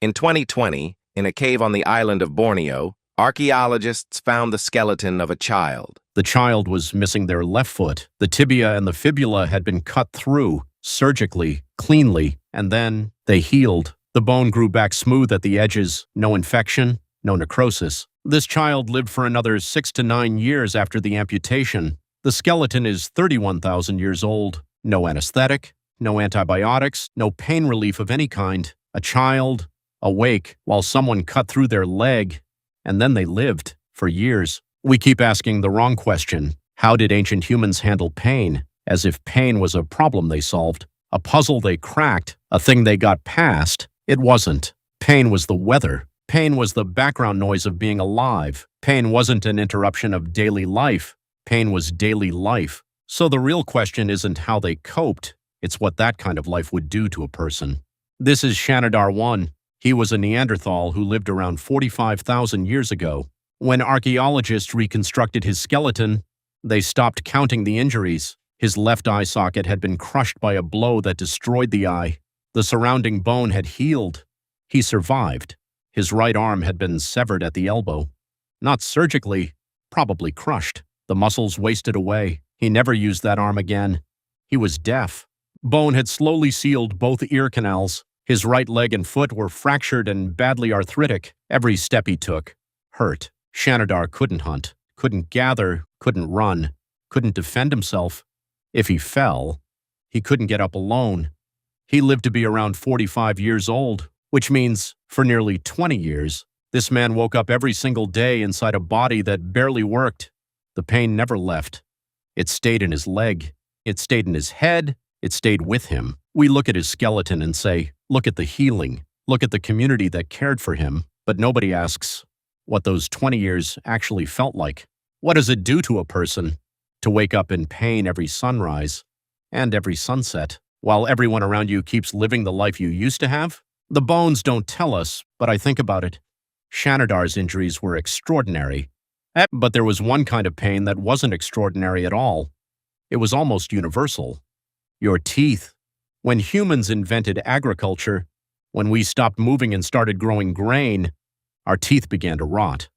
In 2020, in a cave on the island of Borneo, archaeologists found the skeleton of a child. The child was missing their left foot. The tibia and the fibula had been cut through, surgically, cleanly, and then they healed. The bone grew back smooth at the edges, no infection, no necrosis. This child lived for another 6 to 9 years after the amputation. The skeleton is 31,000 years old. No anesthetic, no antibiotics, no pain relief of any kind. A child, awake, while someone cut through their leg, and then they lived for years. We keep asking the wrong question. How did ancient humans handle pain? As if pain was a problem they solved, a puzzle they cracked, a thing they got past. It wasn't. Pain was the weather. Pain was the background noise of being alive. Pain wasn't an interruption of daily life. Pain was daily life. So the real question isn't how they coped, it's what that kind of life would do to a person. This is Shanidar 1. He was a Neanderthal who lived around 45,000 years ago. When archaeologists reconstructed his skeleton, they stopped counting the injuries. His left eye socket had been crushed by a blow that destroyed the eye. The surrounding bone had healed. He survived. His right arm had been severed at the elbow. Not surgically, probably crushed. The muscles wasted away. He never used that arm again. He was deaf. Bone had slowly sealed both ear canals. His right leg and foot were fractured and badly arthritic. Every step he took hurt. Shanidar couldn't hunt, couldn't gather, couldn't run, couldn't defend himself. If he fell, he couldn't get up alone. He lived to be around 45 years old, which means, for nearly 20 years, this man woke up every single day inside a body that barely worked. The pain never left. It stayed in his leg. It stayed in his head. It stayed with him. We look at his skeleton and say, look at the healing. Look at the community that cared for him. But nobody asks what those 20 years actually felt like. What does it do to a person to wake up in pain every sunrise and every sunset while everyone around you keeps living the life you used to have? The bones don't tell us, but I think about it. Shanidar's injuries were extraordinary. But there was one kind of pain that wasn't extraordinary at all. It was almost universal. Your teeth. When humans invented agriculture, when we stopped moving and started growing grain, our teeth began to rot.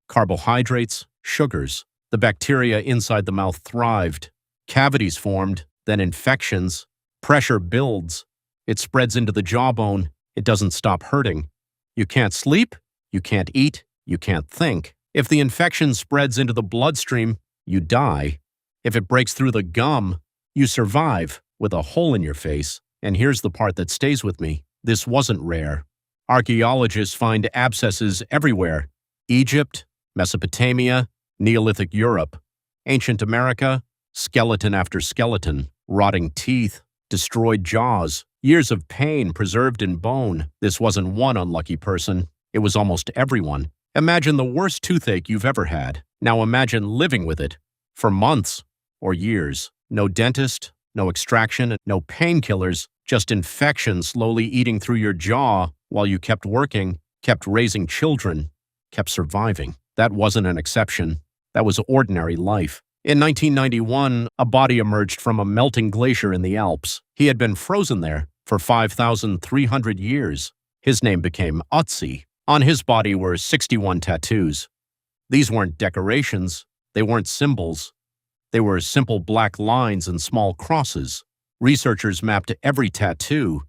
Carbohydrates, sugars, the bacteria inside the mouth thrived. Cavities formed, then infections. Pressure builds. It spreads into the jawbone. It doesn't stop hurting. You can't sleep, you can't eat, you can't think. If the infection spreads into the bloodstream, you die. If it breaks through the gum, you survive with a hole in your face. And here's the part that stays with me. This wasn't rare. Archaeologists find abscesses everywhere. Egypt, Mesopotamia, Neolithic Europe, ancient America, skeleton after skeleton, rotting teeth, destroyed jaws, years of pain preserved in bone. This wasn't one unlucky person. It was almost everyone. Imagine the worst toothache you've ever had. Now imagine living with it for months or years. No dentist, no extraction, no painkillers, just infection slowly eating through your jaw while you kept working, kept raising children, kept surviving. That wasn't an exception. That was ordinary life. In 1991, a body emerged from a melting glacier in the Alps. He had been frozen there for 5,300 years. His name became Ötzi. On his body were 61 tattoos. These weren't decorations. They weren't symbols. They were simple black lines and small crosses. Researchers mapped every tattoo.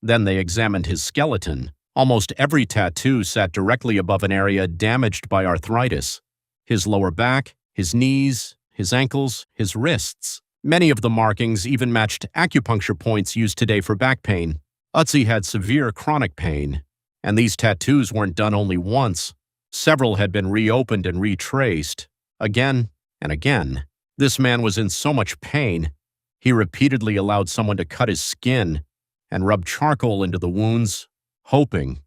Then they examined his skeleton. Almost every tattoo sat directly above an area damaged by arthritis. His lower back, his knees, his ankles, his wrists. Many of the markings even matched acupuncture points used today for back pain. Ötzi had severe chronic pain, and these tattoos weren't done only once. Several had been reopened and retraced, again and again. This man was in so much pain, he repeatedly allowed someone to cut his skin and rub charcoal into the wounds, hoping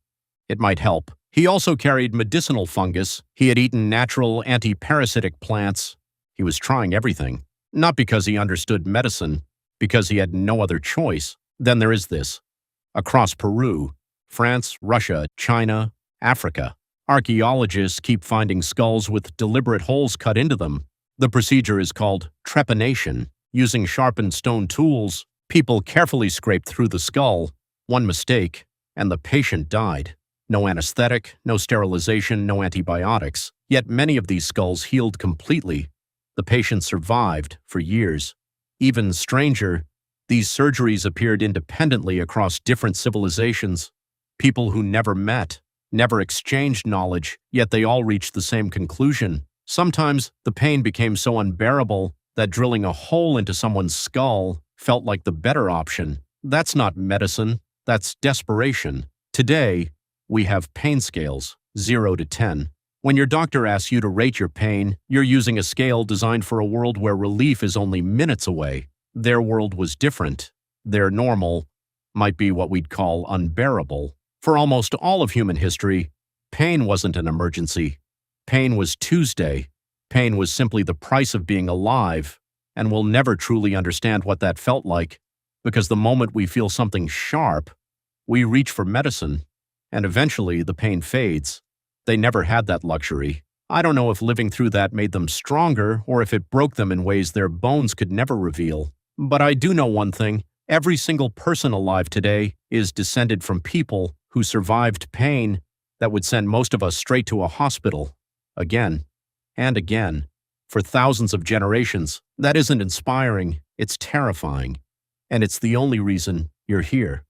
it might help. He also carried medicinal fungus. He had eaten natural anti-parasitic plants. He was trying everything, not because he understood medicine, because he had no other choice. Then there is this. Across Peru, France, Russia, China, Africa, archaeologists keep finding skulls with deliberate holes cut into them. The procedure is called trepanation. Using sharpened stone tools, people carefully scraped through the skull. One mistake, and the patient died. No anesthetic, no sterilization, no antibiotics. Yet many of these skulls healed completely. The patients survived for years. Even stranger, these surgeries appeared independently across different civilizations. People who never met, never exchanged knowledge, yet they all reached the same conclusion. Sometimes the pain became so unbearable that drilling a hole into someone's skull felt like the better option. That's not medicine, that's desperation. Today, we have pain scales, 0 to 10. When your doctor asks you to rate your pain, you're using a scale designed for a world where relief is only minutes away. Their world was different. Their normal might be what we'd call unbearable. For almost all of human history, pain wasn't an emergency. Pain was Tuesday. Pain was simply the price of being alive, and we'll never truly understand what that felt like, because the moment we feel something sharp, we reach for medicine, and eventually the pain fades. They never had that luxury. I don't know if living through that made them stronger or if it broke them in ways their bones could never reveal. But I do know one thing. Every single person alive today is descended from people who survived pain that would send most of us straight to a hospital, again and again, for thousands of generations. That isn't inspiring, it's terrifying. And it's the only reason you're here.